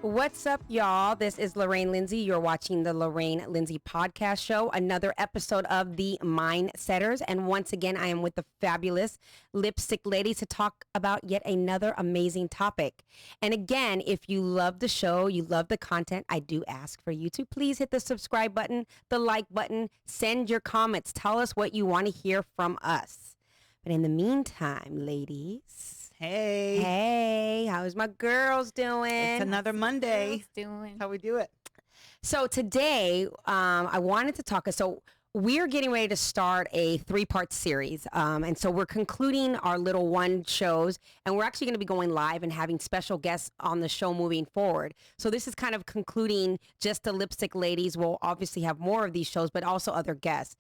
What's up, y'all? This is Lorraine Lindsay. You're watching the Lorraine Lindsay podcast show, another episode of the Mindsetters. And once again, I am with the fabulous lipstick lady to talk about yet another amazing topic. And again, if you love the show, you love the content, I do ask for you to please hit the subscribe button, the like button, send your comments, tell us what you want to hear from us. But in the meantime, ladies. Hey, how's my girls doing? It's another Monday. Girls doing? How we do it. So today, I wanted to talk. So we're getting ready to start a 3-part series. And so we're concluding our little one shows, and we're actually going to be going live and having special guests on the show moving forward. So this is kind of concluding just the lipstick ladies. We'll obviously have more of these shows, but also other guests.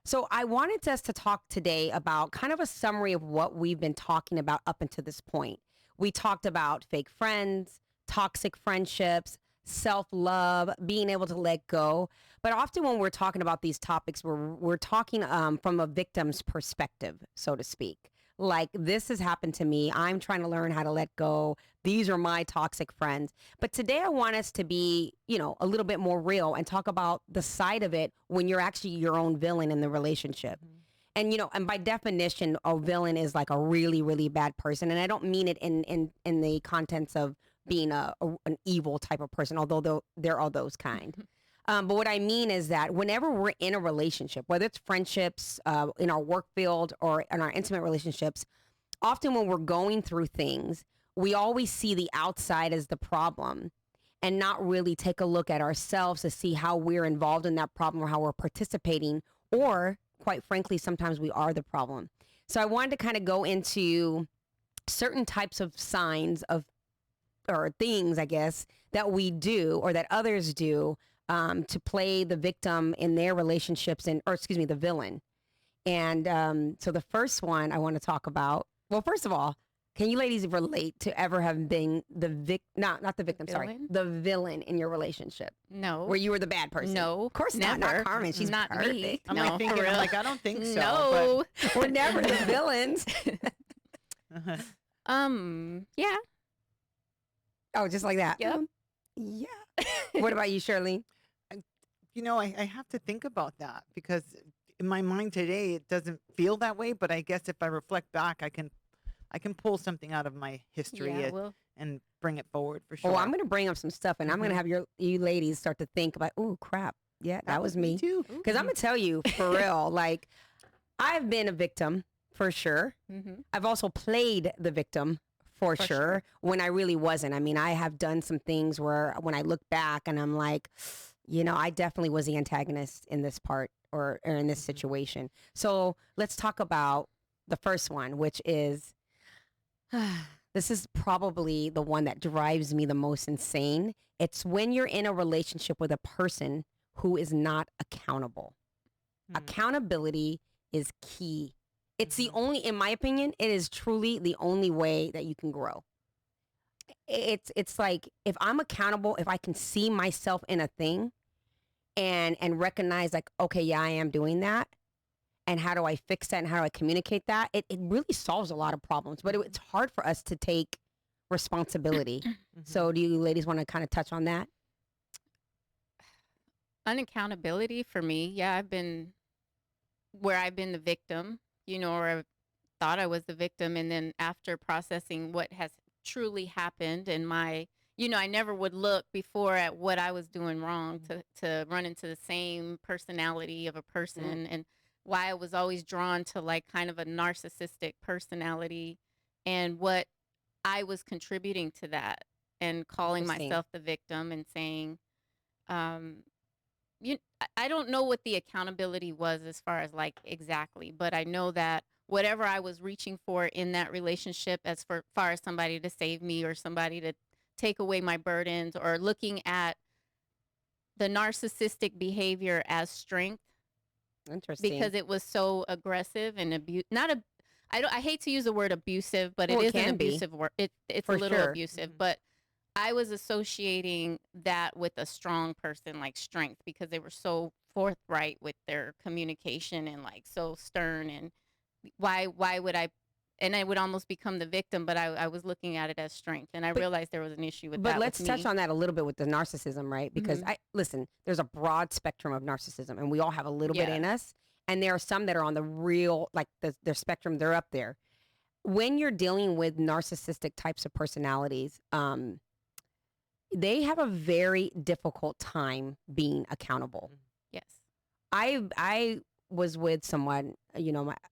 So I wanted us to talk today about kind of a summary of what we've been talking about up until this point. We talked about fake friends, toxic friendships, self-love, being able to let go. But often when we're talking about these topics, we're talking from a victim's perspective, so to speak. Like, this has happened to me. I'm trying to learn how to let go. These are my toxic friends. But today I want us to be, a little bit more real and talk about the side of it when you're actually your own villain in the relationship. Mm-hmm. And by definition, a villain is like a really, really bad person. And I don't mean it in the contents of being an evil type of person, although there are those kind. But what I mean is that whenever we're in a relationship, whether it's friendships, in our work field or in our intimate relationships, often when we're going through things, we always see the outside as the problem and not really take a look at ourselves to see how we're involved in that problem or how we're participating, or quite frankly, sometimes we are the problem. So I wanted to kind of go into certain types of signs or things, I guess, that we do or that others do to play the victim in their relationships the villain. And so the first one I want to talk about, well, first of all, can you ladies relate to ever have been the the villain in your relationship? No. Where you were the bad person? No. Of course never. Not Carmen. She's not perfect. me. I'm No, like thinking, I don't think so. No. But we're never the villains. Yeah. Oh, just like that? Yep. Yeah. What about you, Shirley? I have to think about that because in my mind today, it doesn't feel that way. But I guess if I reflect back, I can pull something out of my history and bring it forward for sure. Oh, I'm going to bring up some stuff, and I'm going to have you ladies start to think about, oh, crap. Yeah, that was me too. Because I'm going to tell you, for real, like, I've been a victim, for sure. Mm-hmm. I've also played the victim, for sure, when I really wasn't. I mean, I have done some things where when I look back and I'm like, I definitely was the antagonist in this part or in this situation. So let's talk about the first one, which is, this is probably the one that drives me the most insane. It's when you're in a relationship with a person who is not accountable. Accountability is key. It's the only, in my opinion, it is truly the only way that you can grow. It's like, if I'm accountable, if I can see myself in a thing and recognize like, okay, yeah, I am doing that. And how do I fix that and how do I communicate that? It really solves a lot of problems, but it's hard for us to take responsibility. Mm-hmm. So do you ladies want to kind of touch on that? Unaccountability for me. Yeah, I've been the victim, or I thought I was the victim. And then after processing what has truly happened and I never would look before at what I was doing wrong to run into the same personality of a person and why I was always drawn to like kind of a narcissistic personality and what I was contributing to that and calling myself the victim and saying, I don't know what the accountability was as far as like exactly, but I know that whatever I was reaching for in that relationship as far as somebody to save me or somebody to take away my burdens or looking at the narcissistic behavior as strength. Interesting. Because it was so aggressive and I hate to use the word abusive, but it is an abusive word. It's a little abusive, but I was associating that with a strong person, like strength, because they were so forthright with their communication and like so stern. And why would I and I would almost become the victim, but I was looking at it as strength, and I realized there was an issue with that. But let's with touch me. on that a little bit with the narcissism, right? Because listen, there's a broad spectrum of narcissism, and we all have a little bit in us. And there are some that are on the real, like their spectrum, they're up there. When you're dealing with narcissistic types of personalities, they have a very difficult time being accountable. Yes. I was with someone,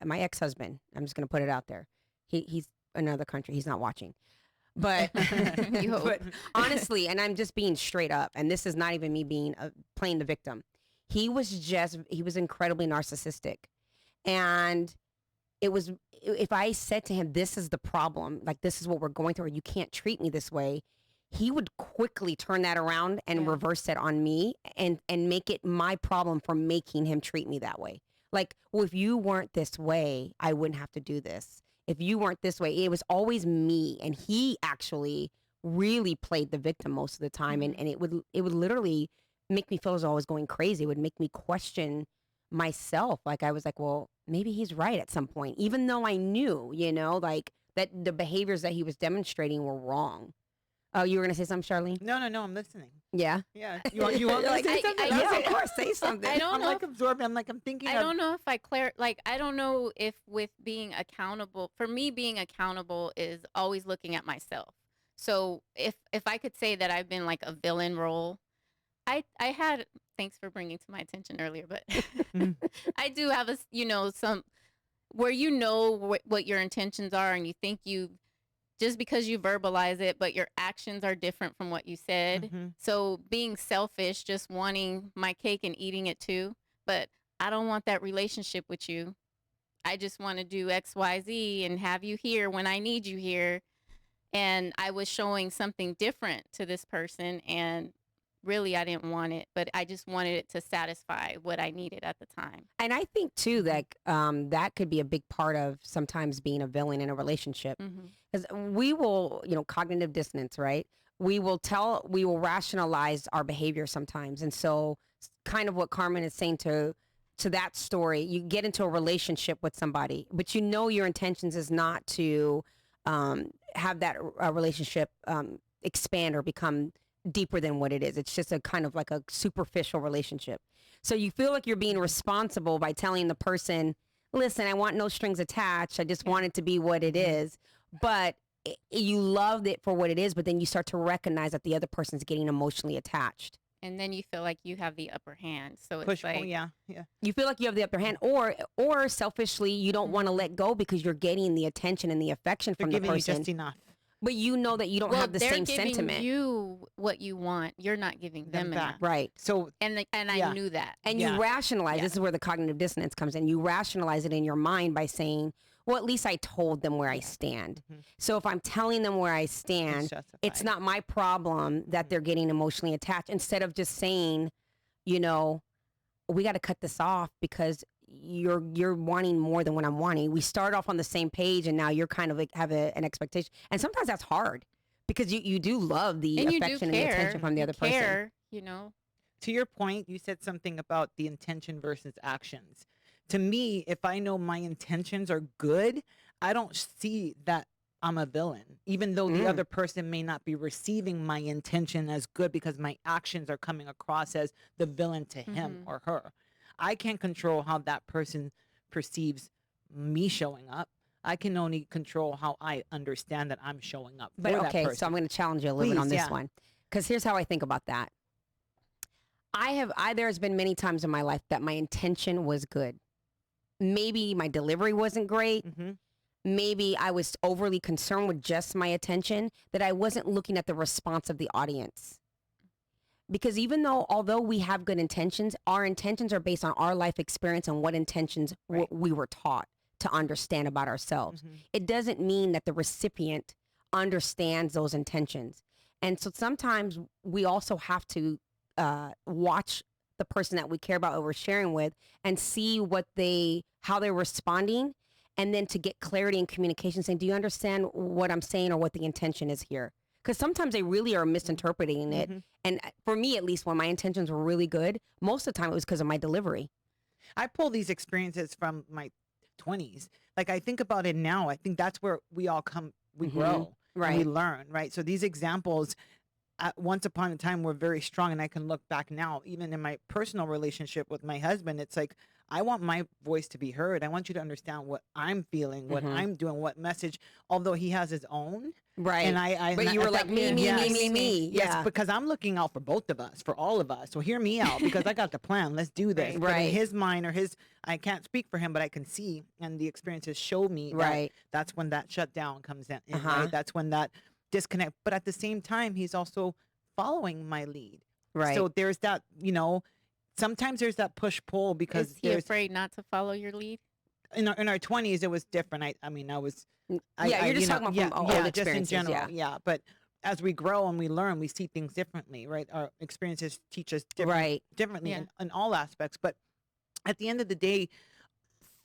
my ex-husband. I'm just going to put it out there. He's in another country. He's not watching. But, but honestly, and I'm just being straight up, and this is not even me being playing the victim. He was incredibly narcissistic. And if I said to him, this is the problem, like this is what we're going through, you can't treat me this way, he would quickly turn that around and reverse it on me and make it my problem for making him treat me that way. Like, well, if you weren't this way, I wouldn't have to do this. If you weren't this way, it was always me. And he actually really played the victim most of the time. And it would literally make me feel as though I was going crazy. It would make me question myself. Like, I was like, well, maybe he's right at some point, even though I knew, like that the behaviors that he was demonstrating were wrong. Oh, you were going to say something, Charlene? No, I'm listening. Yeah? Yeah. You want me to say something? Yeah, of course, say something. I don't I'm know. like absorbing. I'm thinking. I don't know if I don't know if with being accountable, for me, being accountable is always looking at myself. So if I could say that I've been like a villain role, I had, thanks for bringing to my attention earlier, but I do have some where what your intentions are, and you think just because you verbalize it, but your actions are different from what you said. So being selfish, just wanting my cake and eating it too. But I don't want that relationship with you. I just want to do X, Y, Z and have you here when I need you here. And I was showing something different to this person, and really I didn't want it, but I just wanted it to satisfy what I needed at the time. And I think too that that could be a big part of sometimes being a villain in a relationship. Because we will, cognitive dissonance, right? We will rationalize our behavior sometimes. And so kind of what Carmen is saying to that story, you get into a relationship with somebody, but your intentions is not to have that relationship expand or become deeper than what it is. It's just a kind of like a superficial relationship. So you feel like you're being responsible by telling the person, listen, I want no strings attached. I just want it to be what it is. But you loved it for what it is, but then you start to recognize that the other person's getting emotionally attached. And then you feel like you have the upper hand. So it's you feel like you have the upper hand, or selfishly you don't want to let go because you're getting the attention and the affection from the person. They're giving you just enough. But you know that you don't have the same sentiment. They're giving you what you want. You're not giving them enough. Right. So I knew that. And you rationalize. This is where the cognitive dissonance comes in. You rationalize it in your mind by saying, well, at least I told them where I stand. So if I'm telling them where I stand, it's not my problem that they're getting emotionally attached. Instead of just saying, we got to cut this off because you're wanting more than what I'm wanting. We start off on the same page, and now you're kind of like have an expectation. And sometimes that's hard because you do love the affection and the attention from the other person. To your point, you said something about the intention versus actions. To me, if I know my intentions are good, I don't see that I'm a villain, even though the other person may not be receiving my intention as good because my actions are coming across as the villain to him or her. I can't control how that person perceives me showing up. I can only control how I understand that I'm showing up for that person. So I'm going to challenge you a little bit on this one. Because here's how I think about that. There's been many times in my life that my intention was good. Maybe my delivery wasn't great. Maybe I was overly concerned with just my attention, that I wasn't looking at the response of the audience. Because although we have good intentions, our intentions are based on our life experience and what intentions we were taught to understand about ourselves. It doesn't mean that the recipient understands those intentions. And so sometimes we also have to watch the person that we care about or we're sharing with and see how they're responding, and then to get clarity and communication, saying, do you understand what I'm saying or what the intention is here? Because sometimes they really are misinterpreting it. And for me, at least, when my intentions were really good, most of the time it was because of my delivery. I pull these experiences from my 20s. Like, I think about it now. I think that's where we all come, we grow, and we learn, right? So these examples, once upon a time, were very strong, and I can look back now, even in my personal relationship with my husband. It's like, I want my voice to be heard. I want you to understand what I'm feeling, what I'm doing, what message, although he has his own. Right. And but you were like, me. Yes, Yeah. because I'm looking out for both of us, for all of us. So hear me out, because I got the plan. Let's do this. But in his mind, or I can't speak for him, but I can see, and the experiences show me that that's when that shutdown comes in, right? That's when that disconnect. But at the same time, he's also following my lead. Right. So there's that, sometimes there's that push-pull, because is he afraid not to follow your lead? In our 20s, it was different. I was... you're just talking about from old experiences. Just in general, But as we grow and we learn, we see things differently, right? Our experiences teach us differently in all aspects. But at the end of the day,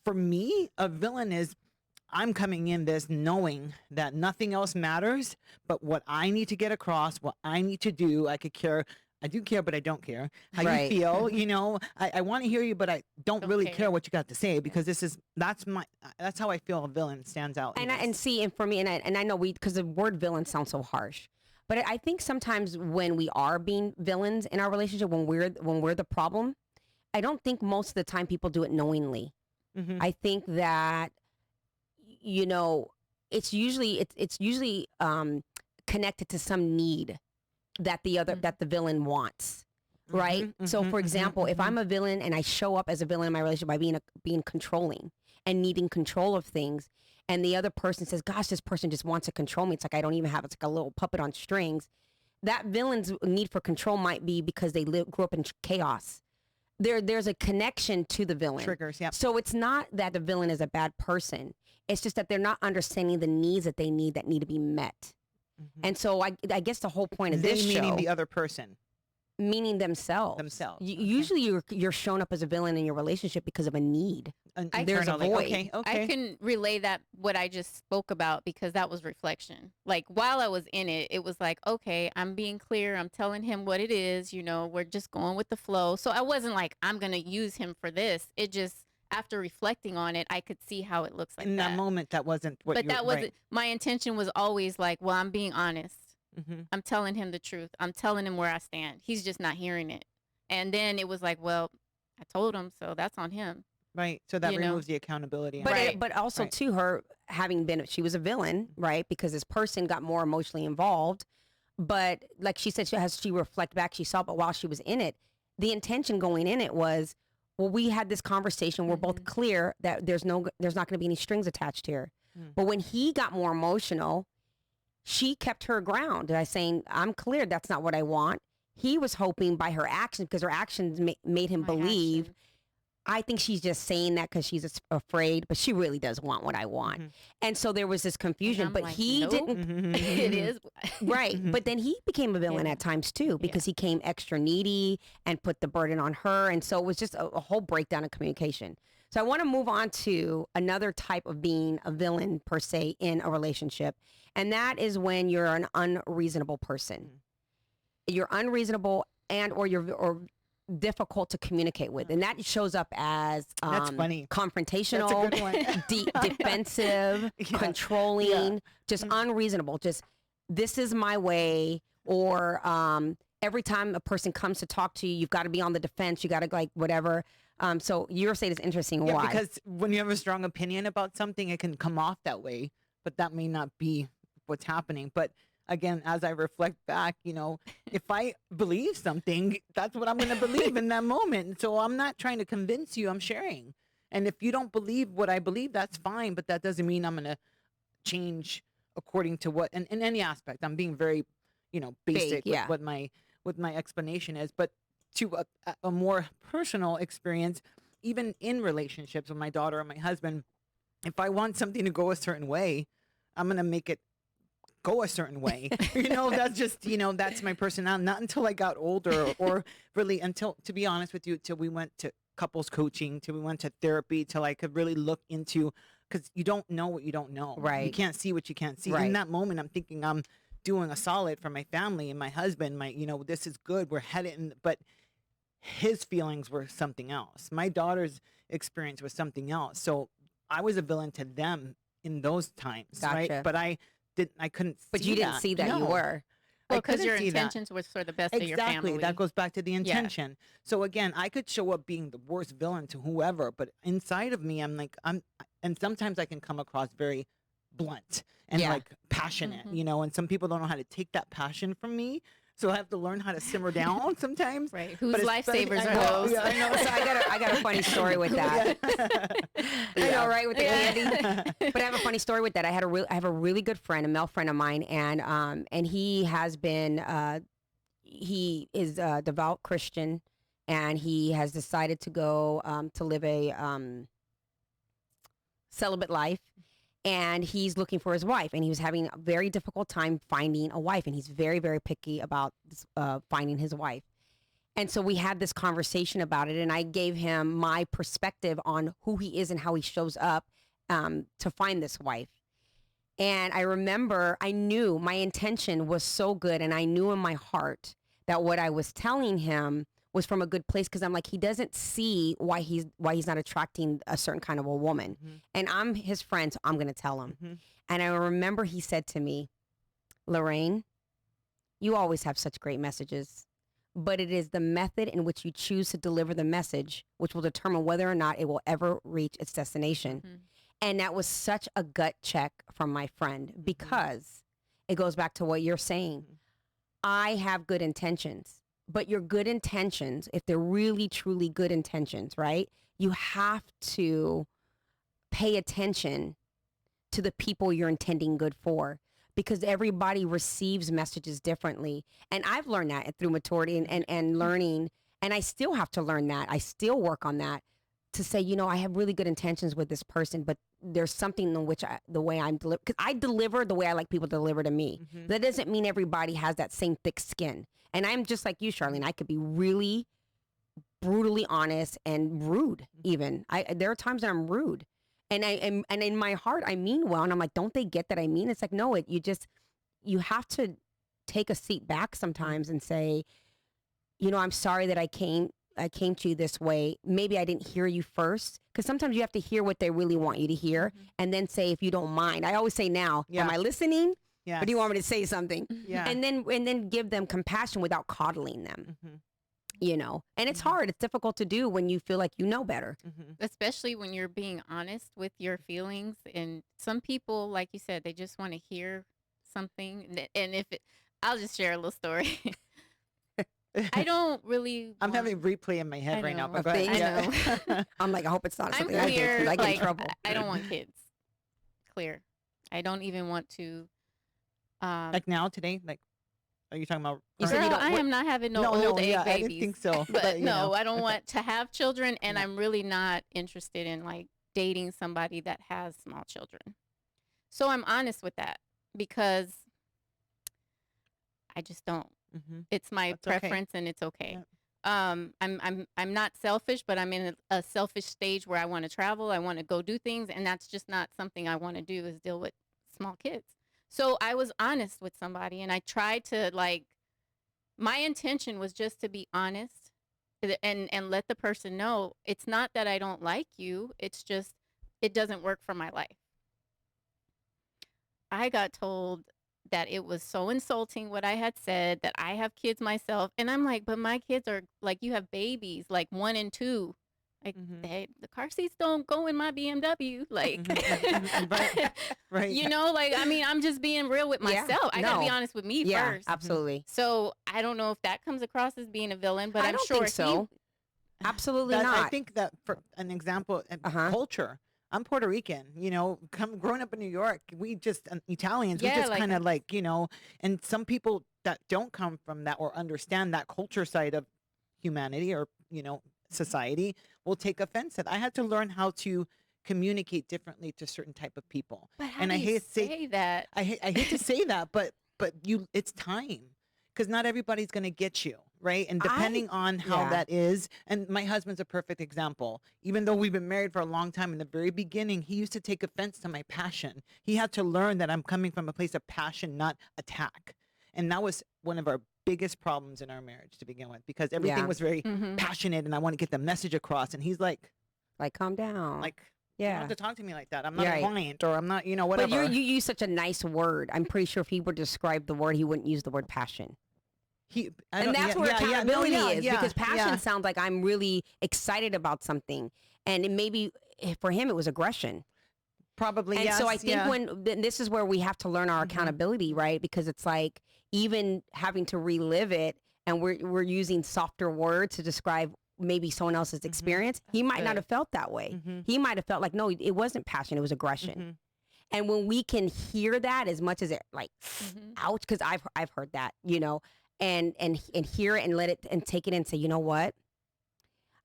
for me, a villain is, I'm coming in this knowing that nothing else matters but what I need to get across, what I need to do. I do care, but I don't care how you feel. I want to hear you, but I don't really care what you got to say, because that's how I feel a villain stands out. And for me, and I know because the word villain sounds so harsh, but I think sometimes when we are being villains in our relationship, when we're the problem, I don't think most of the time people do it knowingly. I think that, it's usually connected to some need that the villain wants, right? So for example, if I'm a villain and I show up as a villain in my relationship by being controlling and needing control of things, and the other person says, gosh, this person just wants to control me, it's like I don't even have, it's like a little puppet on strings. That villain's need for control might be because they grew up in chaos. There's a connection to the villain. Triggers, yeah. So it's not that the villain is a bad person. It's just that they're not understanding the needs that need to be met. And so I guess the whole point of this show, meaning the other person, meaning themselves. Usually you're shown up as a villain in your relationship because of a need. There's a void. Okay. I can relay what I just spoke about, because that was reflection. Like, while I was in it, it was like, okay, I'm being clear. I'm telling him what it is. We're just going with the flow. So I wasn't like, I'm going to use him for this. It just, after reflecting on it, I could see how it looks like in that moment. That wasn't what. But that wasn't my intention. Was always like, well, I'm being honest. I'm telling him the truth. I'm telling him where I stand. He's just not hearing it. And then it was like, well, I told him, so that's on him. Right. So that removes the accountability. But also to her she was a villain, right? Because this person got more emotionally involved. But like she said, she reflect back, she saw, but while she was in it, the intention going in it was, well, we had this conversation. We're both clear that there's not going to be any strings attached here. But when he got more emotional, she kept her ground by saying, I'm clear that's not what I want. He was hoping by her actions, because her actions made him believe, I think she's just saying that because she's afraid, but she really does want what I want. And so there was this confusion, but like, he didn't. It is. Right. But then he became a villain at times too, because he came extra needy and put the burden on her. And so it was just a whole breakdown of communication. So I want to move on to another type of being a villain per se in a relationship. And that is when you're an unreasonable person. You're unreasonable or difficult to communicate with, and that shows up as that's funny, confrontational, defensive, controlling, just unreasonable. Just, this is my way, or every time a person comes to talk to you, you've got to be on the defense. You got to like whatever. So your state is interesting. Why? Because when you have a strong opinion about something, it can come off that way, but that may not be what's happening. But again, as I reflect back, if I believe something, that's what I'm going to believe in that moment. So I'm not trying to convince you, I'm sharing. And if you don't believe what I believe, that's fine. But that doesn't mean I'm going to change according to what, in any aspect. I'm being very, basic with what my explanation is. But to a more personal experience, even in relationships with my daughter or my husband, if I want something to go a certain way, I'm going to make it go a certain way. That's just, that's my personality. Not until I got older, or really until, to be honest with you, till we went to couples coaching, till we went to therapy, till I could really look into, because you don't know what you don't know. Right. You can't see what you can't see. Right. In that moment, I'm thinking I'm doing a solid for my family and my husband, this is good. We're headed but his feelings were something else. My daughter's experience was something else. So I was a villain to them in those times, right? Gotcha. But I couldn't see But you didn't that. see that. You No. were. Well, I because couldn't your see that. intentions were for the best of your Exactly. family. That goes back to the Yeah. intention. So again, I could show up being the worst villain to whoever, but inside of me, and sometimes I can come across very blunt and Yeah. like passionate, Mhm. you know, and some people don't know how to take that passion from me. So I have to learn how to simmer down sometimes. Right. Whose But lifesavers I are know, those? yeah, I know. So I got a funny story with that. I know, right? With the candy. But I have a funny story with that. I have a really good friend, a male friend of mine, and he has been he is a devout Christian, and he has decided to go to live a celibate life. And he's looking for his wife, and he was having a very difficult time finding a wife, and he's very, very picky about finding his wife. And so we had this conversation about it, and I gave him my perspective on who he is and how he shows up to find this wife. And I remember I knew my intention was so good, and I knew in my heart that what I was telling him was from a good place, because I'm like, he doesn't see why he's not attracting a certain kind of a woman. Mhm. And I'm his friend, so I'm going to tell him. Mhm. And I remember he said to me, Lorraine, you always have such great messages, but it is the method in which you choose to deliver the message which will determine whether or not it will ever reach its destination. Mhm. And that was such a gut check from my friend, because it goes back to what you're saying. Mhm. I have good intentions, but your good intentions, if they're really, truly good intentions, right? You have to pay attention to the people you're intending good for, because everybody receives messages differently. And I've learned that through maturity and learning, and I still have to learn that. I still work on that to say, you know, I have really good intentions with this person, but there's something in which the way I'm deliver, because I deliver the way I like people to deliver to me. Mhm. That doesn't mean everybody has that same thick skin. And I'm just like you, Charlene. I could be really brutally honest and rude. Even there are times that I'm rude, and and in my heart I mean well. And I'm like, don't they get that I mean? It's like, no, you have to take a seat back sometimes and say, you know, I'm sorry that I came to you this way. Maybe I didn't hear you first, because sometimes you have to hear what they really want you to hear, and then say, if you don't mind. I always say now, am I listening? Yes. Or do you want me to say something? Yeah. And then give them compassion without coddling them. Mhm. You know, and it's hard. It's difficult to do when you feel like you know better. Mhm. Especially when you're being honest with your feelings. And some people, like you said, they just want to hear something. And I'll just share a little story. I don't really. I'm having replay in my head right now. know. But go ahead. I Yeah. know. I'm like, I hope it's not I'm something I do, 'cause clear. I get in Like, trouble. I don't want kids. Clear. I don't even want to. Like now, today, like, are you talking about? You said Girl, you don't- I what- am not having no, no, old egg yeah, I babies. didn't think so. But you no, know. I don't want to have children, and Yeah. I'm really not interested in like dating somebody that has small children. So I'm honest with that, because I just don't. Mhm. It's my That's okay. preference, and it's okay. Yeah. I'm not selfish, but I'm in a selfish stage where I want to travel, I want to go do things, and that's just not something I want to do, is deal with small kids. So I was honest with somebody, and I tried to, like, my intention was just to be honest and let the person know it's not that I don't like you, it's just it doesn't work for my life. I got told that it was so insulting what I had said, that I have kids myself. And I'm like, but my kids are like, you have babies, like 1 and 2. Like, Mhm. the car seats don't go in my BMW. Like, Mhm. Right. you know, like, I mean, I'm just being real with Yeah, myself. I got to be no. honest with me Yeah, first. absolutely. So I don't know if that comes across as being a villain, but I I'm don't sure think so. Absolutely not. I think that, for an example, Uh-huh. culture. I'm Puerto Rican, you know, growing up in New York, we just, Italians, we Yeah, just like- kind of like, you know, and some people that don't come from that or understand that culture side of humanity or, you know, society will take offense at. I had to learn how to communicate differently to certain type of people. But how And do I you hate to say that? I hate to say that, but it's time, because not everybody's going to get you, right? And depending on how yeah. that is, and my husband's a perfect example. Even though we've been married for a long time, in the very beginning, he used to take offense to my passion. He had to learn that I'm coming from a place of passion, not attack. And that was one of our biggest problems in our marriage to begin with, because everything Yeah. was very Mhm. passionate, and I want to get the message across. And he's like, Like, calm down. like, You don't have to talk to me like that. I'm not a client, or I'm not, whatever. But you use such a nice word. I'm pretty sure if he were to describe the word, he wouldn't use the word passion. And that's where accountability is, because passion sounds like I'm really excited about something. And maybe for him, it was aggression. Probably, and so I think this is where we have to learn our accountability, right? Because it's like even having to relive it, and we're using softer words to describe maybe someone else's experience. He might not have felt that way. He might have felt like, no, it wasn't passion, it was aggression. And when we can hear that, as much as it like, ouch, because I've heard that, and hear it and let it and take it in and say, you know what?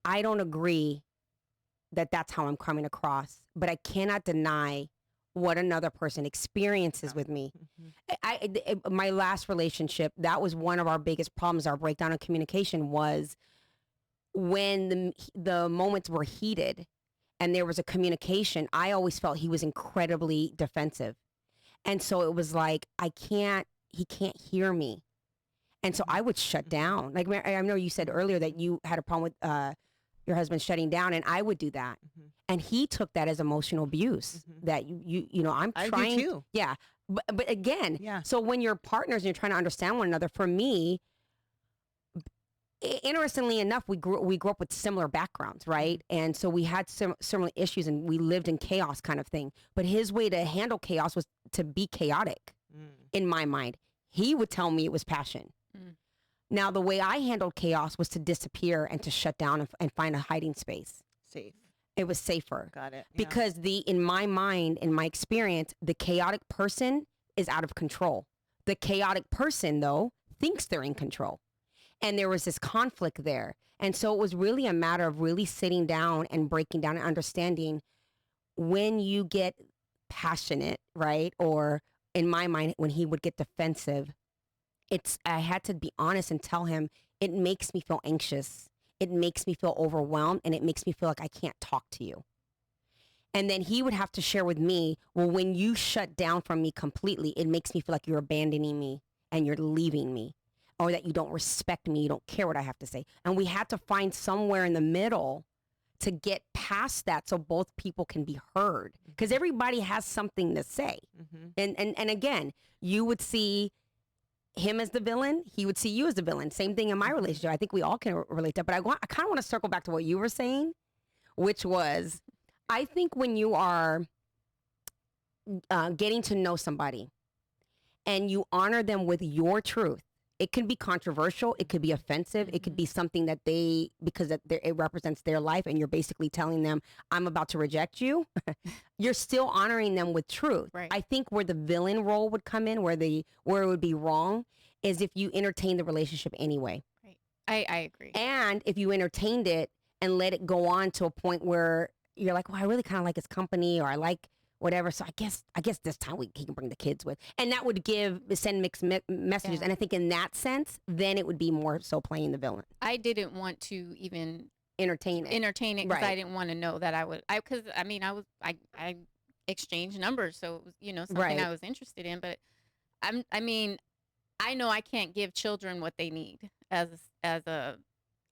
I don't agree that that's how I'm coming across, but I cannot deny what another person experiences with me. My last relationship, that was one of our biggest problems. Our breakdown in communication was when the moments were heated and there was a communication, I always felt he was incredibly defensive. And so it was like, he can't hear me. And so I would shut down. Like, I know you said earlier that you had a problem with your husband shutting down, and I would do that. And he took that as emotional abuse, that I'm trying. I do too. Yeah. But again, so when you're partners and you're trying to understand one another, for me, interestingly enough, we grew up with similar backgrounds, right? And so we had similar issues, and we lived in chaos kind of thing. But his way to handle chaos was to be chaotic, in my mind. He would tell me it was passion. Now, the way I handled chaos was to disappear and to shut down and find a hiding space. Safe. It was safer. Got it. Yeah. Because in my mind, in my experience, the chaotic person is out of control. The chaotic person, though, thinks they're in control. And there was this conflict there. And so it was really a matter of really sitting down and breaking down and understanding when you get passionate, right? Or in my mind, when he would get defensive, I had to be honest and tell him, it makes me feel anxious. It makes me feel overwhelmed, and it makes me feel like I can't talk to you. And then he would have to share with me, well, when you shut down from me completely, it makes me feel like you're abandoning me and you're leaving me, or that you don't respect me, you don't care what I have to say. And we had to find somewhere in the middle to get past that so both people can be heard. Because everybody has something to say. And again, you would see him as the villain, he would see you as the villain. Same thing in my relationship. I think we all can relate to that. But I kind of want to circle back to what you were saying, which was, I think when you are getting to know somebody and you honor them with your truth, it can be controversial, it could be offensive, it could be something that because it represents their life, and you're basically telling them, I'm about to reject you. You're still honoring them with truth. Right. I think where the villain role would come in, where it would be wrong, is if you entertain the relationship anyway. Right. I agree. And if you entertained it and let it go on to a point where you're like, well, I really kind of like his company, or I like whatever. So I guess this time he can bring the kids with. And that would send mixed messages. Yeah. And I think in that sense, then it would be more so playing the villain. I didn't want to even entertain it because I didn't want to know that I exchanged numbers. So it was, something I was interested in, but I know I can't give children what they need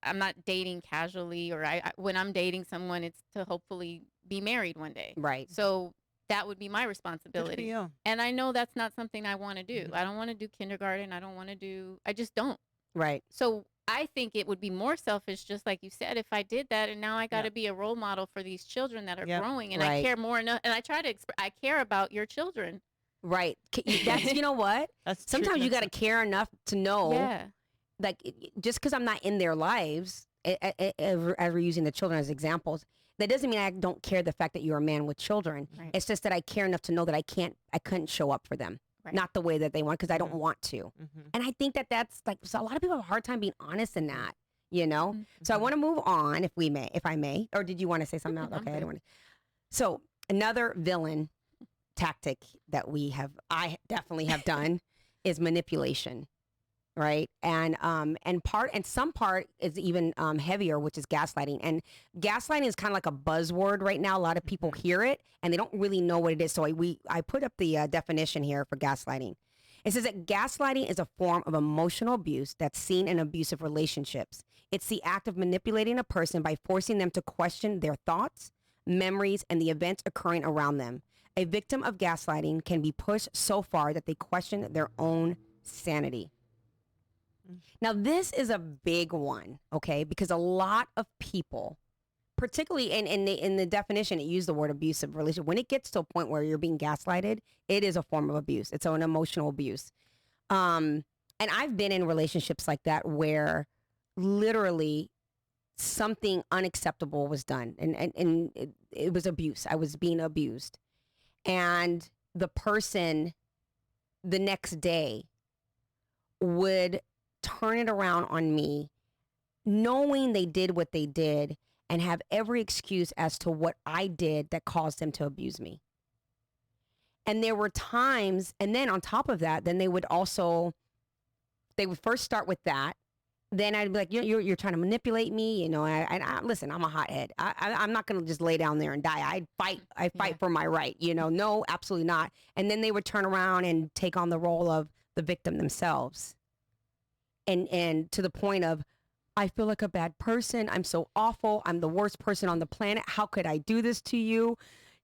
I'm not dating casually, or when I'm dating someone, it's to hopefully be married one day. Right. So that would be my responsibility. Good for you. And I know that's not something I want to do. I don't want to do kindergarten. I just don't. Right. So I think it would be more selfish, just like you said, if I did that, and now I got to be a role model for these children that are growing, and I care more enough, and I try to I care about your children. Right. That's, you know what? Sometimes you got to care enough to know, like, just because I'm not in their lives, as we're using the children as examples, that doesn't mean I don't care the fact that you're a man with children. Right. It's just that I care enough to know that I couldn't show up for them. Right. Not the way that they want, because I don't want to. And I think that's like, so a lot of people have a hard time being honest in that, So I want to move on if I may, or did you want to say something else? Okay. I don't want to. So another villain tactic that I definitely have done is manipulation. Right. And some part is even heavier, which is gaslighting. And gaslighting is kind of like a buzzword right now. A lot of people hear it and they don't really know what it is. So I put up the definition here for gaslighting. It says that gaslighting is a form of emotional abuse that's seen in abusive relationships. It's the act of manipulating a person by forcing them to question their thoughts, memories, and the events occurring around them. A victim of gaslighting can be pushed so far that they question their own sanity. Now, this is a big one, okay? Because a lot of people, particularly in the definition, it used the word abusive relationship. When it gets to a point where you're being gaslighted, it is a form of abuse. It's an emotional abuse. And I've been in relationships like that where literally something unacceptable was done, and it was abuse. I was being abused. And the person the next day would turn it around on me, knowing they did what they did, and have every excuse as to what I did that caused them to abuse me. And there were times, and then on top of that, then they would first start with that. Then I'd be like, you're trying to manipulate me. Listen, I'm a hothead. I'm not going to just lay down there and die. I fight for my right. No, absolutely not. And then they would turn around and take on the role of the victim themselves. And to the point of, I feel like a bad person. I'm so awful. I'm the worst person on the planet. How could I do this to you?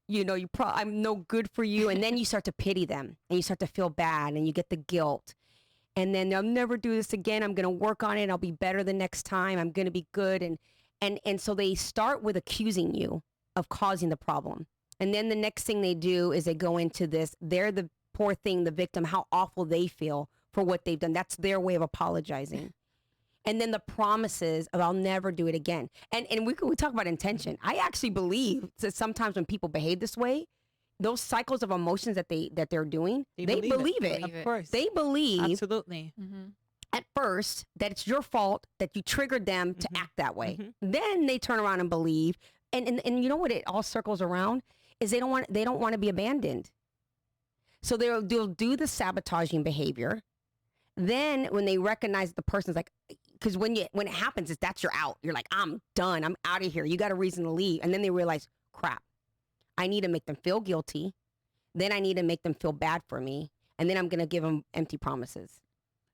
I'm no good for you. And then you start to pity them, and you start to feel bad, and you get the guilt. And then I'll never do this again. I'm going to work on it. I'll be better the next time. I'm going to be good. And so they start with accusing you of causing the problem. And then the next thing they do is they go into this. They're the poor thing, the victim, how awful they feel for what they've done. That's their way of apologizing. And then the promises of, I'll never do it again. And we talk about intention. I actually believe that sometimes when people behave this way, those cycles of emotions that they're doing, they believe it. Of course. They believe absolutely at first that it's your fault that you triggered them to act that way. Then they turn around and believe, and you know what it all circles around is they don't want to be abandoned. So they'll do the sabotaging behavior. Then when they recognize the person's like, because when it happens, that's you're out. You're like, I'm done. I'm out of here. You got a reason to leave. And then they realize, crap, I need to make them feel guilty. Then I need to make them feel bad for me. And then I'm going to give them empty promises.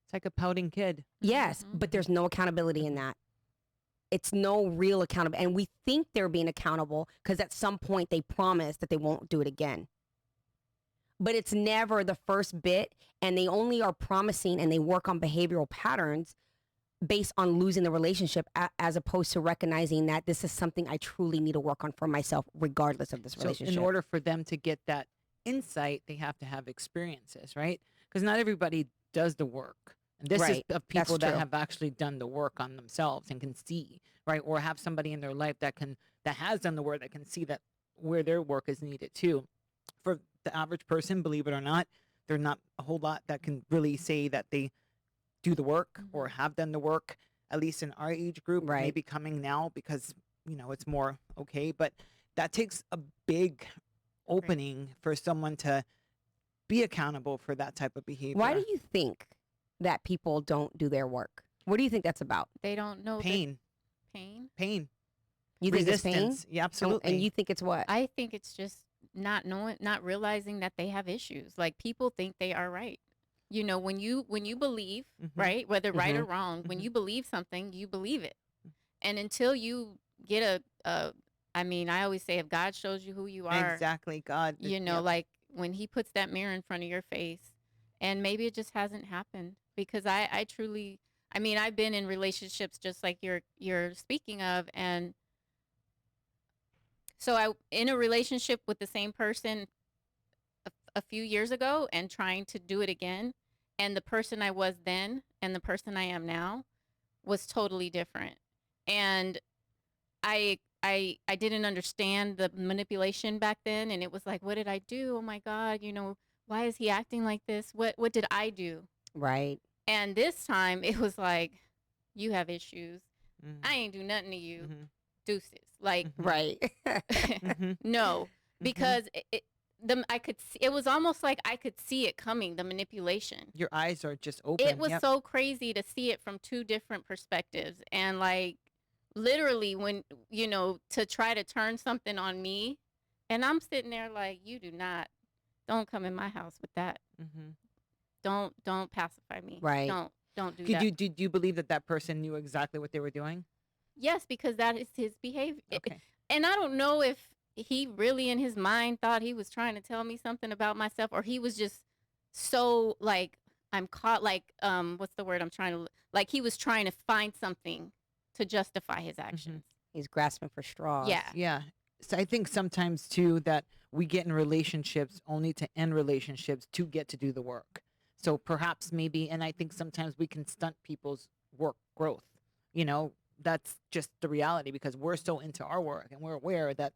It's like a pouting kid. Yes, but there's no accountability in that. It's no real accountability. And we think they're being accountable because at some point they promise that they won't do it again. But it's never the first bit, and they only are promising, and they work on behavioral patterns based on losing the relationship, as opposed to recognizing that this is something I truly need to work on for myself, regardless of this relationship. So in order for them to get that insight, they have to have experiences, right? Because not everybody does the work. And this is of people that have actually done the work on themselves and can see, right? Or have somebody in their life that has done the work, that can see that where their work is needed too. For the average person, believe it or not, there's not a whole lot that can really say that they do the work or have done the work, at least in our age group, maybe coming now because, it's more okay. But that takes a big opening for someone to be accountable for that type of behavior. Why do you think that people don't do their work? What do you think that's about? They don't know. Pain. Pain. You think it's pain? Yeah, absolutely. And you think it's what? I think it's just not realizing that they have issues. Like, people think they are right. When you believe, right, whether right or wrong, when you believe something, you believe it. And until you get I always say, if God shows you who you are. Exactly, God. Like when he puts that mirror in front of your face, and maybe it just hasn't happened, because I truly, I've been in relationships just like you're speaking of. And so I in a relationship with the same person a few years ago, and trying to do it again. And the person I was then and the person I am now was totally different. And I didn't understand the manipulation back then. And it was like, what did I do? Oh my God, why is he acting like this? What did I do? Right. And this time it was like, you have issues. I ain't do nothing to you. Deuces. Like, right. No, because I could see, it was almost like I could see it coming, the manipulation. Your eyes are just open. It was so crazy to see it from two different perspectives. And like, literally when, to try to turn something on me, and I'm sitting there like, don't come in my house with that. Don't pacify me. Right. Don't do that. Did you believe that person knew exactly what they were doing? Yes, because that is his behavior. Okay. And I don't know if he really in his mind thought he was trying to tell me something about myself, or he was just so like, I'm caught, like, what's the word I'm trying to, like, he was trying to find something to justify his actions. He's grasping for straws. Yeah. Yeah. So I think sometimes too that we get in relationships only to end relationships to get to do the work. So perhaps maybe, and I think sometimes we can stunt people's work growth. You know, that's just the reality because we're so into our work and we're aware that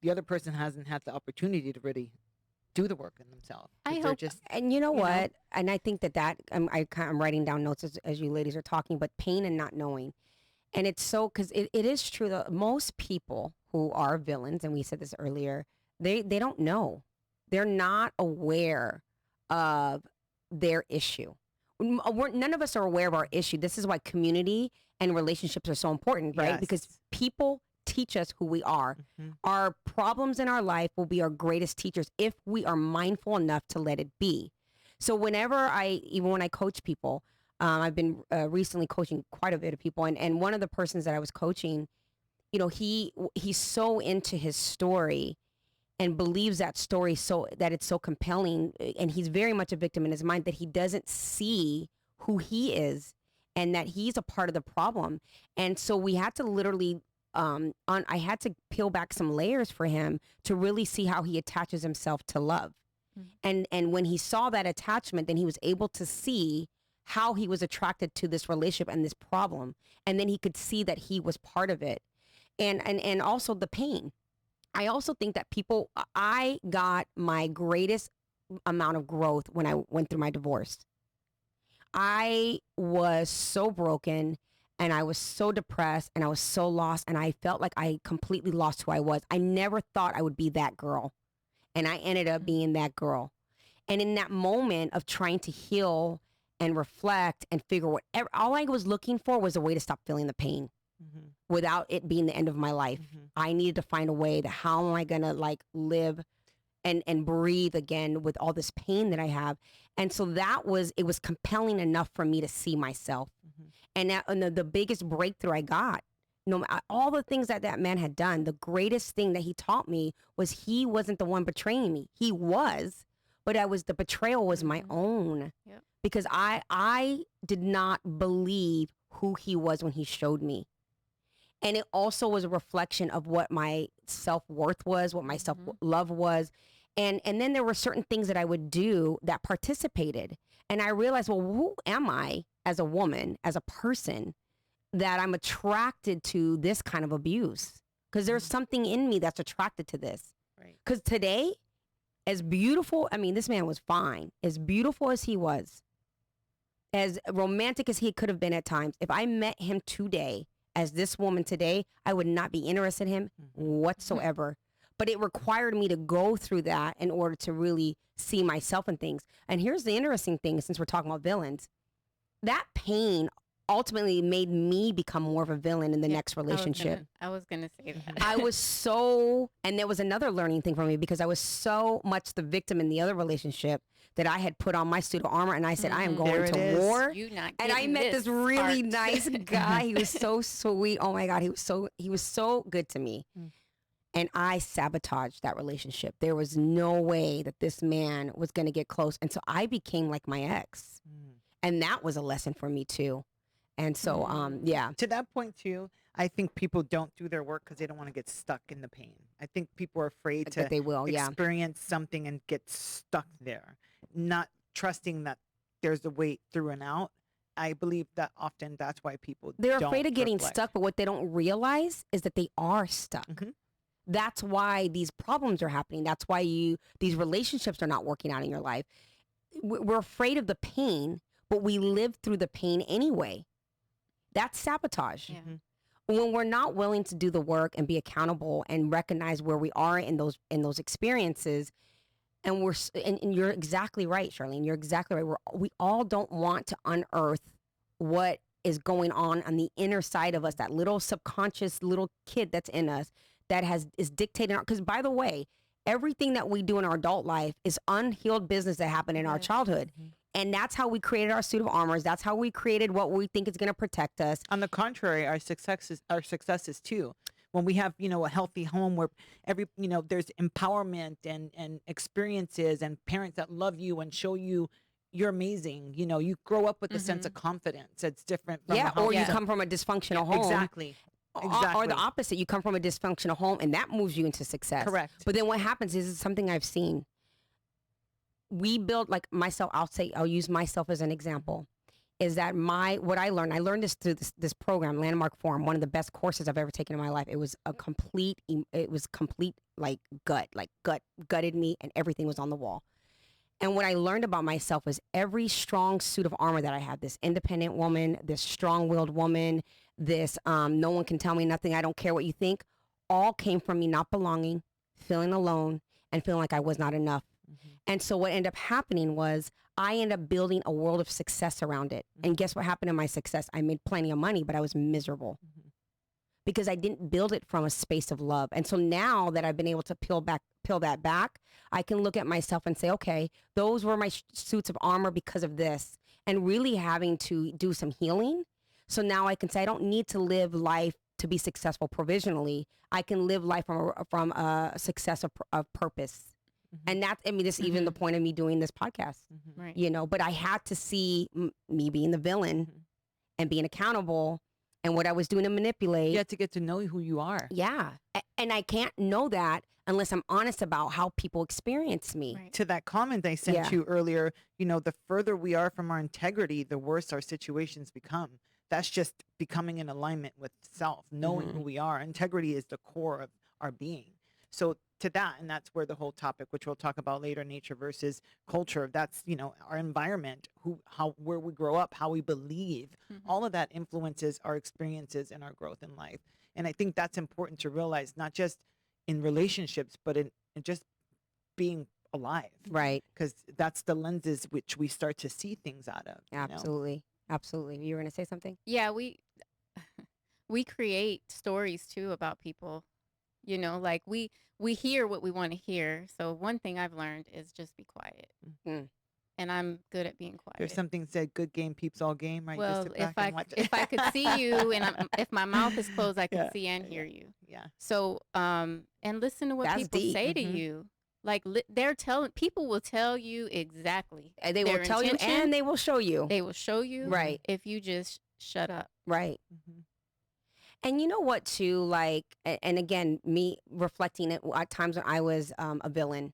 the other person hasn't had the opportunity to really do the work in themselves. I hope. And you know what? And I think that I'm writing down notes as you ladies are talking, but pain and not knowing. And it's so, because it is true that most people who are villains, and we said this earlier, they don't know. They're not aware of their issue. None of us are aware of our issue. This is why community and relationships are so important, right? Yes. Because people teach us who we are. Our problems in our life will be our greatest teachers if we are mindful enough to let it be. So even when I coach people, I've been recently coaching quite a bit of people, and one of the persons that I was coaching, you know, he's so into his story and believes that story so that it's so compelling, and he's very much a victim in his mind that he doesn't see who he is and that he's a part of the problem. And so we had to literally I had to peel back some layers for him to really see how he attaches himself to love. And when he saw that attachment, then he was able to see how he was attracted to this relationship and this problem. And then he could see that he was part of it. And also the pain. I also think that I got my greatest amount of growth when I went through my divorce. I was so broken and I was so depressed and I was so lost and I felt like I completely lost who I was. I never thought I would be that girl. And I ended up being that girl. And in that moment of trying to heal and reflect and figure whatever, all I was looking for was a way to stop feeling the pain without it being the end of my life. I needed to find a way to, how am I going to like live and breathe again with all this pain that I have. And so it was compelling enough for me to see myself. And the biggest breakthrough I got, all the things that man had done, the greatest thing that he taught me was he wasn't the one betraying me. He was, but the betrayal was my own. Yep. Because I did not believe who he was when he showed me. And it also was a reflection of what my self-worth was, what my self-love was. And then there were certain things that I would do that participated. And I realized, well, who am I as a woman, as a person, that I'm attracted to this kind of abuse? Because there's something in me that's attracted to this. Because today, as beautiful, I mean, this man was fine. As beautiful as he was, as romantic as he could have been at times, if I met him today as this woman today, I would not be interested in him whatsoever. But it required me to go through that in order to really see myself in things. And here's the interesting thing, since we're talking about villains, that pain ultimately made me become more of a villain in the next relationship. I was gonna say that. I was so, and there was another learning thing for me because I was so much the victim in the other relationship that I had put on my suit of armor and I said, I am going to war. And I met this really nice guy. He was so sweet. Oh my God, he was so good to me. And I sabotaged that relationship. There was no way that this man was going to get close. And so I became like my ex. And that was a lesson for me too. And so, yeah. To that point too, I think people don't do their work because they don't want to get stuck in the pain. I think people are afraid to they will, experience something and get stuck there, not trusting that there's a way through and out. I believe that often that's why they're don't afraid of getting reflect. stuck, but what they don't realize is that they are stuck. That's why these problems are happening. That's why these relationships are not working out in your life. We're afraid of the pain, but we live through the pain anyway. That's sabotage. When we're not willing to do the work and be accountable and recognize where we are in those experiences, and you're exactly right, Charlene. You're exactly right. We all don't want to unearth what is going on the inner side of us, that little subconscious little kid that's in us that is dictating. Because by the way, everything that we do in our adult life is unhealed business that happened in our childhood. And that's how we created our suit of armors. That's how we created what we think is going to protect us. On the contrary, our successes too. when we have, a healthy home where there's empowerment and experiences and parents that love you and show you you're amazing. You grow up with a sense of confidence that's different from or you come from a dysfunctional home. Exactly. Or the opposite, you come from a dysfunctional home and that moves you into success. Correct. But then what happens is something I've seen. We build, like myself, I'll use myself as an example, is that what I learned this through this program, Landmark Forum, one of the best courses I've ever taken in my life. It was complete like gutted me, and everything was on the wall. And what I learned about myself was every strong suit of armor that I had, this independent woman, this strong-willed woman, this no one can tell me nothing, I don't care what you think, all came from me not belonging, feeling alone, and feeling like I was not enough. And so what ended up happening was I ended up building a world of success around it. And guess what happened in my success? I made plenty of money, but I was miserable because I didn't build it from a space of love. And so now that I've been able to peel that back, I can look at myself and say, okay, those were my suits of armor because of this, and really having to do some healing. So now I can say I don't need to live life to be successful provisionally. I can live life from a success of purpose. And that's, this is even the point of me doing this podcast, right. But I had to see me being the villain and being accountable and what I was doing to manipulate. You have to get to know who you are. Yeah. And I can't know that unless I'm honest about how people experience me. Right. To that comment I sent you earlier, the further we are from our integrity, the worse our situations become. That's just becoming in alignment with self, knowing who we are. Integrity is the core of our being. So to that, and that's where the whole topic, which we'll talk about later, nature versus culture, that's, our environment, where we grow up, how we believe, all of that influences our experiences and our growth in life. And I think that's important to realize, not just in relationships, but in just being alive. Right. Because that's the lenses which we start to see things out of. Absolutely. Absolutely. You were going to say something? Yeah, we create stories too about people. Like we hear what we want to hear. So one thing I've learned is just be quiet. And I'm good at being quiet. There's something said, good game peeps all game, right? Well, if I could see you and if my mouth is closed, I can see and hear you. Yeah. So, and listen to what That's people deep. say to you. Like people will tell you exactly. They will tell you and they will show you. They will show you. Right. If you just shut up. Right. And you know what, too, like, and again, me reflecting at times when I was a villain,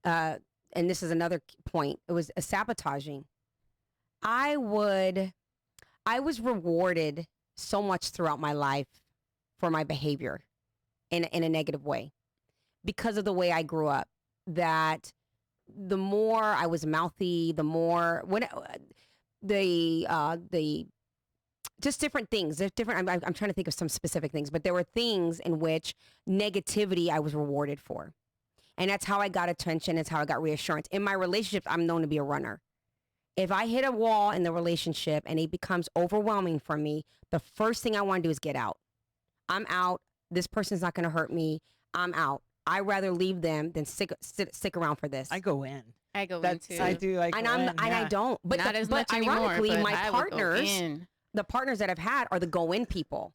and this is another point, it was a sabotaging. I was rewarded so much throughout my life for my behavior in a negative way because of the way I grew up, that the more I was mouthy, the more, just different things. There's different. I'm trying to think of some specific things, but there were things in which negativity I was rewarded for, and that's how I got attention. It's how I got reassurance. In my relationships, I'm known to be a runner. If I hit a wall in the relationship and it becomes overwhelming for me, the first thing I want to do is get out. I'm out. This person's not going to hurt me. I'm out. I'd rather leave them than stick around for this. I go in. I go in too. I do. I don't. But not as much ironically, anymore, my partners. The partners that I've had are the go-in people.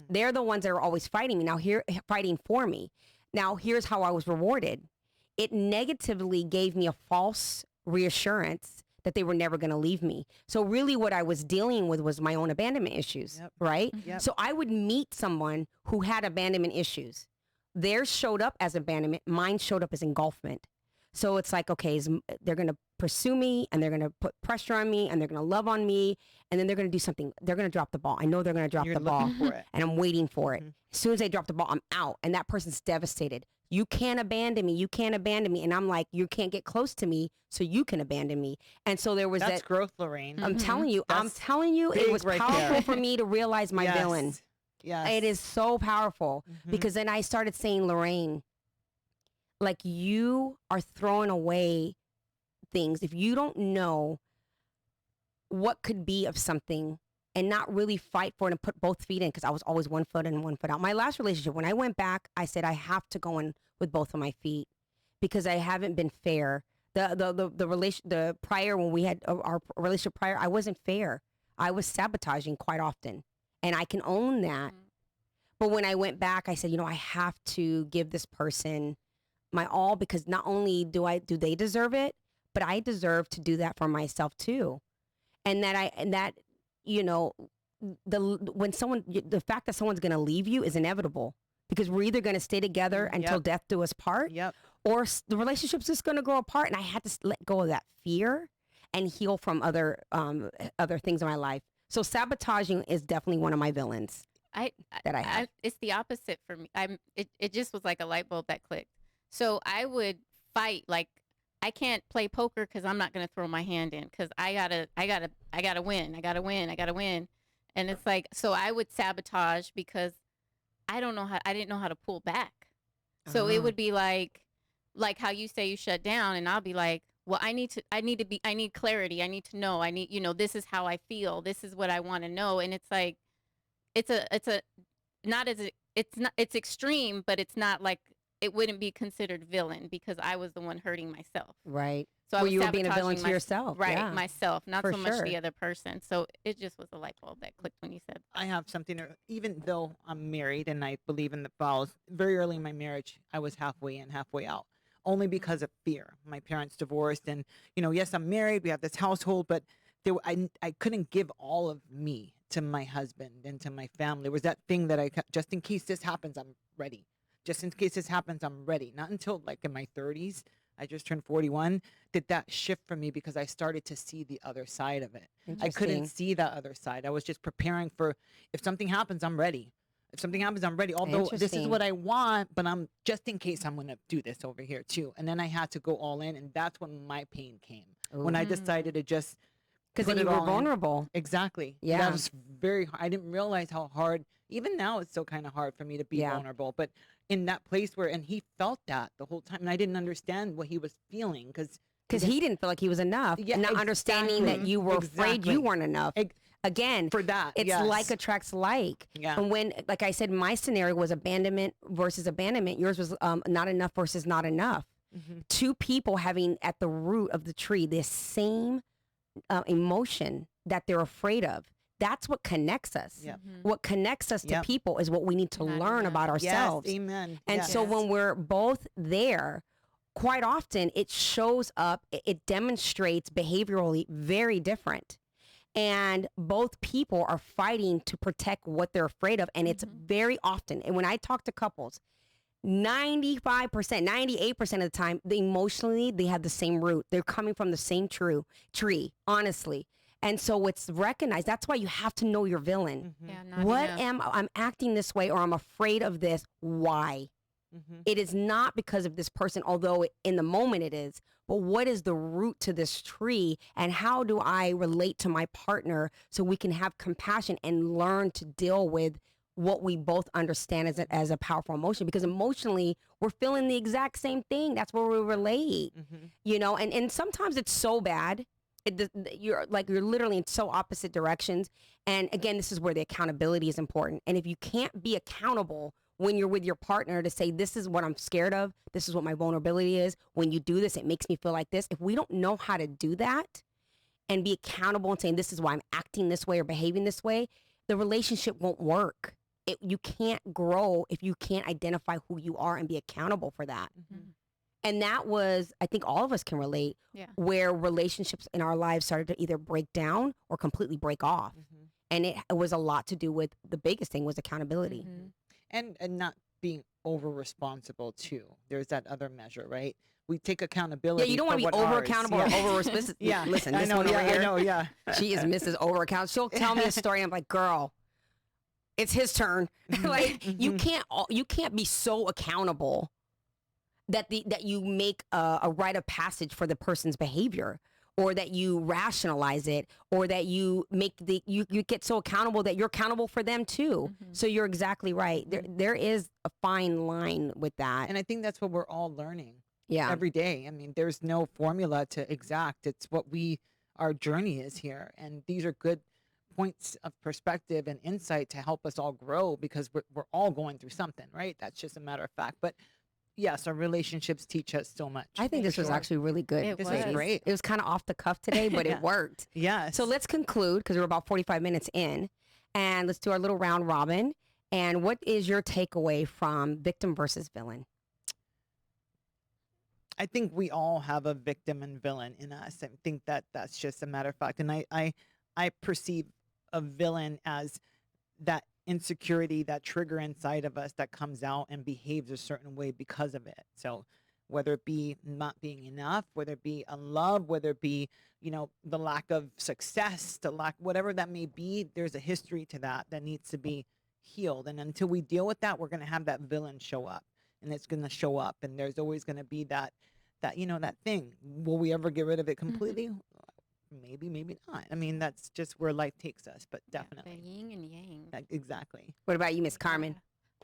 They're the ones that are always fighting me. Fighting for me. Now, here's how I was rewarded. It negatively gave me a false reassurance that they were never going to leave me. So really what I was dealing with was my own abandonment issues, right? Yep. So I would meet someone who had abandonment issues. Theirs showed up as abandonment. Mine showed up as engulfment. So it's like, okay, they're going to pursue me and they're going to put pressure on me and they're going to love on me and then they're going to do something. They're going to drop the ball. I know they're going to drop the ball and I'm waiting for it. As soon as they drop the ball, I'm out and that person's devastated. You can't abandon me. You can't abandon me. And I'm like, you can't get close to me so you can abandon me. And so there was That's growth, Lorraine. I'm telling you, it was powerful for me to realize my villain. Yes. It is so powerful because then I started saying, Lorraine, like you are throwing away things if you don't know what could be of something and not really fight for it and put both feet in, because I was always 1 foot in and 1 foot out. My last relationship, when I went back, I said I have to go in with both of my feet because I haven't been fair. The prior, when we had our relationship prior, I wasn't fair. I was sabotaging quite often, and I can own that. But when I went back, I said, I have to give this person my all, because not only do they deserve it, but I deserve to do that for myself too. And that the fact that someone's going to leave you is inevitable, because we're either going to stay together until death do us part, or the relationship's just going to grow apart. And I had to let go of that fear and heal from other things in my life. So sabotaging is definitely one of my villains that I have. It's the opposite for me. It just was like a light bulb that clicked. So I would fight, like, I can't play poker because I'm not going to throw my hand in, because I gotta win. And it's like, so I would sabotage because I didn't know how to pull back. So it would be like how you say you shut down, and I'll be like, well, I need clarity. I need to know. This is how I feel. This is what I want to know. And it's like, it's extreme, but it's not like, it wouldn't be considered villain because I was the one hurting myself. Right. So I was you were being a villain to yourself. Right. Myself, not For so much sure. the other person. So it just was a light bulb that clicked when you said that. I have something, even though I'm married and I believe in the vows, very early in my marriage, I was halfway in, halfway out, only because of fear. My parents divorced, and, yes, I'm married. We have this household, but I couldn't give all of me to my husband and to my family. It was that thing that just in case this happens, I'm ready. Just in case this happens, I'm ready. Not until like in my 30s, I just turned 41, did that shift for me, because I started to see the other side of it. I couldn't see that other side. I was just preparing for, if something happens, I'm ready. If something happens, I'm ready. Although this is what I want, but I'm just in case I'm going to do this over here too. And then I had to go all in. And that's when my pain came. Ooh. When I decided to just, because you were vulnerable. Exactly. Yeah. That was very hard. I didn't realize how hard, even now it's still kind of hard for me to be vulnerable. But in that place and he felt that the whole time, and I didn't understand what he was feeling, because he didn't feel like he was enough, and not understanding that you were afraid you weren't enough. Again, for that, it's like attracts like. Yeah. And when, like I said, my scenario was abandonment versus abandonment. Yours was not enough versus not enough. Mm-hmm. Two people having at the root of the tree this same emotion that they're afraid of. That's what connects us. Yep. Mm-hmm. What connects us to people is what we need to learn about ourselves. Yes, amen. And so when we're both there, quite often it shows up, it demonstrates behaviorally very different. And both people are fighting to protect what they're afraid of. And it's very often, and when I talk to couples, 95%, 98% of the time, emotionally, they have the same root. They're coming from the same tree, honestly. And so it's recognized. That's why you have to know your villain. Mm-hmm. Yeah, I'm acting this way, or I'm afraid of this. Why? Mm-hmm. It is not because of this person, although in the moment it is. But what is the root to this tree, and how do I relate to my partner so we can have compassion and learn to deal with what we both understand as a powerful emotion? Because emotionally, we're feeling the exact same thing. That's where we relate, and sometimes it's so bad. You're literally in so opposite directions. And again, this is where the accountability is important. And if you can't be accountable when you're with your partner to say, this is what I'm scared of, this is what my vulnerability is, when you do this, it makes me feel like this. If we don't know how to do that and be accountable and saying, this is why I'm acting this way or behaving this way, the relationship won't work. You can't grow if you can't identify who you are and be accountable for that. Mm-hmm. And that was, I think all of us can relate, where relationships in our lives started to either break down or completely break off. Mm-hmm. And it was a lot to do with, the biggest thing was accountability. Mm-hmm. And not being over responsible too. There's that other measure, right? We take accountability. Yeah, you don't want to be over accountable or over responsible. Yeah, listen, I know. I know. Yeah, she is Mrs. Over accountable. She'll tell me a story. And I'm like, girl, it's his turn. Like you can't be so accountable that you make a rite of passage for the person's behavior, or that you rationalize it, or that you make you get so accountable that you're accountable for them too. Mm-hmm. So you're exactly right. There is a fine line with that. And I think that's what we're all learning every day. I mean, there's no formula to exact. It's what our journey is here. And these are good points of perspective and insight to help us all grow, because we're all going through something, right? That's just a matter of fact. But yes, our relationships teach us so much. I think this was actually really good. This was great. It was kind of off the cuff today, but it worked. Yes. So let's conclude, because we're about 45 minutes in, and let's do our little round robin. And what is your takeaway from victim versus villain? I think we all have a victim and villain in us. I think that that's just a matter of fact. And I perceive a villain as that insecurity, that trigger inside of us that comes out and behaves a certain way because of it. So whether it be not being enough, whether it be unloved, whether it be, the lack of success, the lack, whatever that may be, there's a history to that needs to be healed. And until we deal with that, we're going to have that villain show up, and it's going to show up. And there's always going to be that thing. Will we ever get rid of it completely? Maybe, maybe not. I mean, that's just where life takes us, but definitely. The yin and yang. Exactly. What about you, Miss Carmen?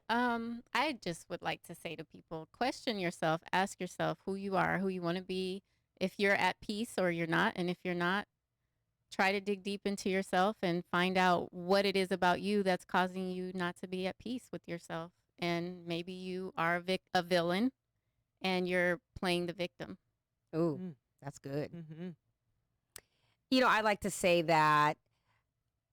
I just would like to say to people, question yourself, ask yourself who you are, who you want to be, if you're at peace or you're not. And if you're not, try to dig deep into yourself and find out what it is about you that's causing you not to be at peace with yourself. And maybe you are a villain and you're playing the victim. Ooh, that's good. Mm-hmm. I like to say that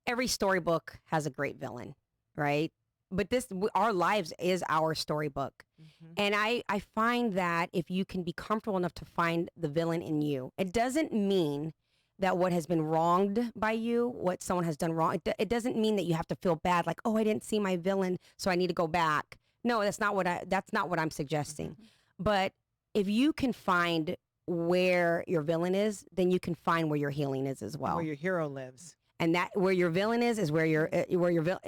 every storybook has a great villain, right? But our lives is our storybook. Mm-hmm. And I find that if you can be comfortable enough to find the villain in you, it doesn't mean that what has been wronged by you, what someone has done wrong, it doesn't mean that you have to feel bad, like, oh, I didn't see my villain, so I need to go back. No, that's not what I'm suggesting. Mm-hmm. But if you can find where your villain is, then you can find where your healing is as well. Where your hero lives. And that where your villain is where your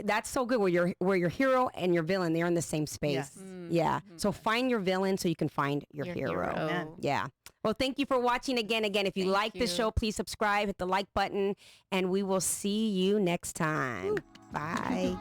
that's so good. Where your hero and your villain, they're in the same space. Yes. Yeah. So find your villain so you can find your hero. Yeah. Well, thank you for watching again. If you like the show, please subscribe, hit the like button, and we will see you next time. Bye.